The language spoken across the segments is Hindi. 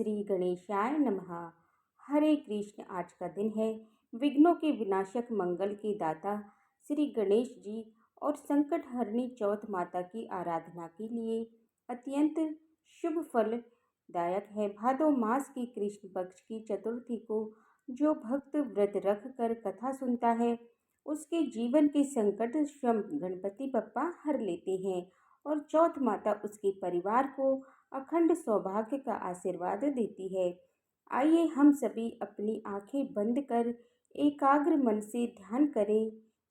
श्री गणेशाय नमः। हरे कृष्ण। आज का दिन है विघ्नों के विनाशक, मंगल के दाता श्री गणेश जी और संकट हरणी चौथ माता की आराधना के लिए अत्यंत शुभ फलदायक है। भादो मास की कृष्ण पक्ष की चतुर्थी को जो भक्त व्रत रख कर कथा सुनता है, उसके जीवन के संकट स्वयं गणपति बप्पा हर लेते हैं और चौथ माता उसके परिवार को अखंड सौभाग्य का आशीर्वाद देती है। आइए हम सभी अपनी आंखें बंद कर एकाग्र मन से ध्यान करें।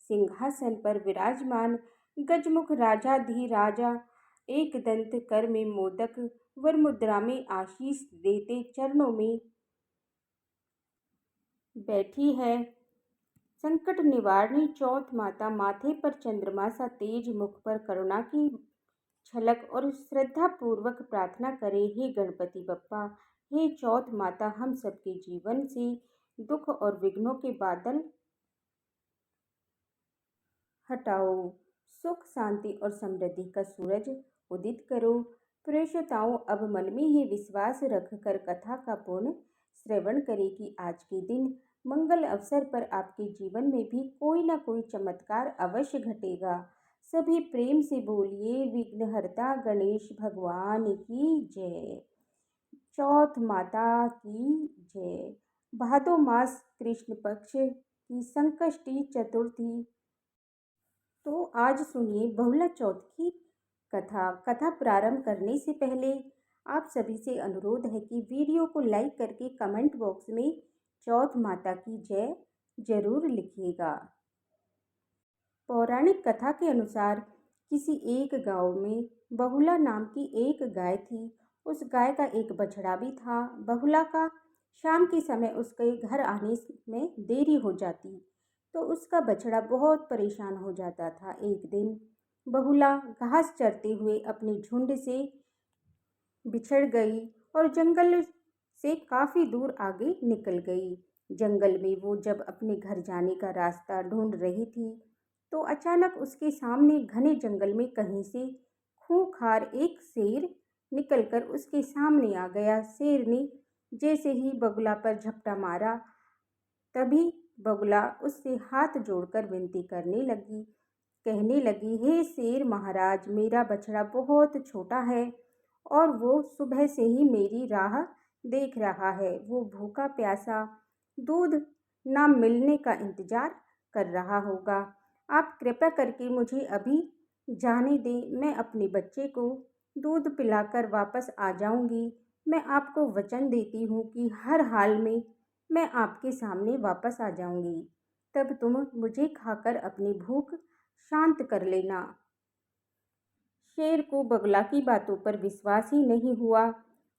सिंहासन पर विराजमान गजमुख राजाधिराजा एक दंत कर में मोदक वर मुद्रा में आशीष देते चरणों में बैठी है संकट निवारणी चौथ माता। माथे पर चंद्रमा सा तेज, मुख पर करुणा की छलक और श्रद्धा पूर्वक प्रार्थना करें, हे गणपति बप्पा, हे चौथ माता, हम सबके जीवन से दुख और विघ्नों के बादल हटाओ, सुख शांति और समृद्धि का सूरज उदित करो। प्रेषिताओं, अब मन में ये विश्वास रखकर कथा का पूर्ण श्रवण करें कि आज के दिन मंगल अवसर पर आपके जीवन में भी कोई ना कोई चमत्कार अवश्य घटेगा। सभी प्रेम से बोलिए, विघ्नहर्ता गणेश भगवान की जय, चौथ माता की जय। भादो मास कृष्ण पक्ष की संकष्टी चतुर्थी। तो आज सुनिए बहुला चौथ की कथा प्रारंभ करने से पहले आप सभी से अनुरोध है कि वीडियो को लाइक करके कमेंट बॉक्स में चौथ माता की जय जरूर लिखिएगा। पौराणिक कथा के अनुसार किसी एक गांव में बहुला नाम की एक गाय थी। उस गाय का एक बछड़ा भी था। बहुला का शाम के समय उसके घर आने में देरी हो जाती तो उसका बछड़ा बहुत परेशान हो जाता था। एक दिन बहुला घास चरते हुए अपने झुंड से बिछड़ गई और जंगल से काफ़ी दूर आगे निकल गई। जंगल में वो जब अपने घर जाने का रास्ता ढूंढ रही थी तो अचानक उसके सामने घने जंगल में कहीं से खूंखार एक शेर निकलकर उसके सामने आ गया। शेर ने जैसे ही बगुला पर झपटा मारा, तभी बगुला उससे हाथ जोड़कर विनती कहने लगी, हे शेर महाराज, मेरा बछड़ा बहुत छोटा है और वो सुबह से ही मेरी राह देख रहा है। वो भूखा प्यासा दूध ना मिलने का इंतजार कर रहा होगा। आप कृपया करके मुझे अभी जाने दें, मैं अपने बच्चे को दूध पिलाकर वापस आ जाऊंगी। मैं आपको वचन देती हूँ कि हर हाल में मैं आपके सामने वापस आ जाऊंगी, तब तुम मुझे खाकर अपनी भूख शांत कर लेना। शेर को बगुला की बातों पर विश्वास ही नहीं हुआ।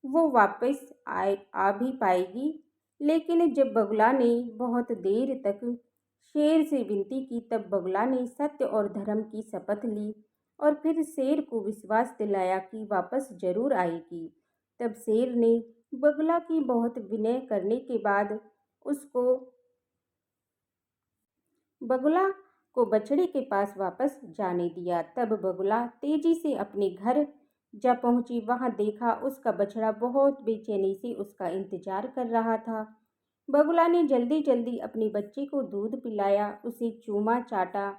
वो वापस आ भी पाएगी, लेकिन जब बगुला ने बहुत देर तक शेर से विनती की, तब बगुला ने सत्य और धर्म की शपथ ली और फिर शेर को विश्वास दिलाया कि वापस जरूर आएगी। तब शेर ने बगुला की बहुत विनय करने के बाद बगुला को बछड़े के पास वापस जाने दिया। तब बगुला तेजी से अपने घर जा पहुंची। वहां देखा उसका बछड़ा बहुत बेचैनी से उसका इंतजार कर रहा था। बगुला ने जल्दी जल्दी अपने बच्चे को दूध पिलाया, उसे चूमा चाटा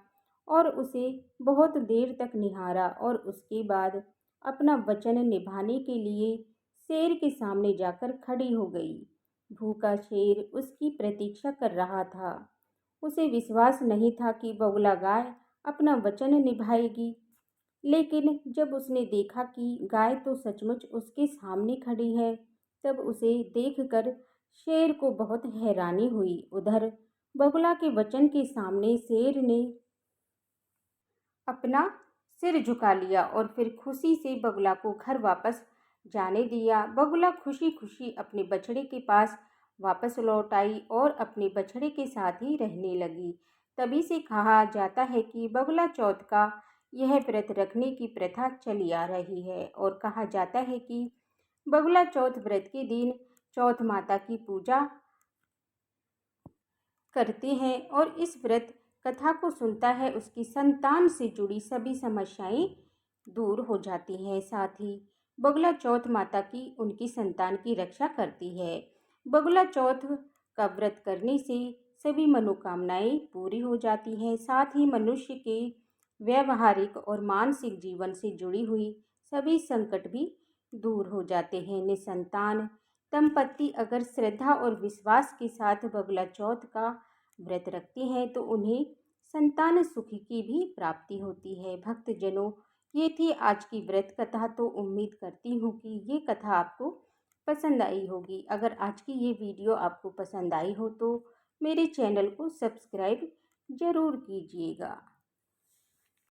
और उसे बहुत देर तक निहारा और उसके बाद अपना वचन निभाने के लिए शेर के सामने जाकर खड़ी हो गई। भूखा शेर उसकी प्रतीक्षा कर रहा था। उसे विश्वास नहीं था कि बगुला गाय अपना वचन निभाएगी, लेकिन जब उसने देखा कि गाय तो सचमुच उसके सामने खड़ी है, तब उसे देखकर शेर को बहुत हैरानी हुई। उधर बगुला के वचन के सामने शेर ने अपना सिर झुका लिया और फिर खुशी से बगुला को घर वापस जाने दिया। बगुला खुशी खुशी अपने बछड़े के पास वापस लौट आई और अपने बछड़े के साथ ही रहने लगी। तभी से कहा जाता है कि बगुला चौथ का यह व्रत रखने की प्रथा चली आ रही है और कहा जाता है कि बगुला चौथ व्रत के दिन चौथ माता की पूजा करते हैं और इस व्रत कथा को सुनता है उसकी संतान से जुड़ी सभी समस्याएं दूर हो जाती हैं। साथ ही बगुला चौथ माता की उनकी संतान की रक्षा करती है। बगुला चौथ का व्रत करने से सभी मनोकामनाएं पूरी हो जाती हैं। साथ ही मनुष्य के व्यावहारिक और मानसिक जीवन से जुड़ी हुई सभी संकट भी दूर हो जाते हैं। निसंतान दंपत्ति अगर श्रद्धा और विश्वास के साथ बगुला चौथ का व्रत रखती हैं तो उन्हें संतान सुख की भी प्राप्ति होती है। भक्तजनों, ये थी आज की व्रत कथा। तो उम्मीद करती हूँ कि ये कथा आपको पसंद आई होगी। अगर आज की ये वीडियो आपको पसंद आई हो तो मेरे चैनल को सब्सक्राइब ज़रूर कीजिएगा।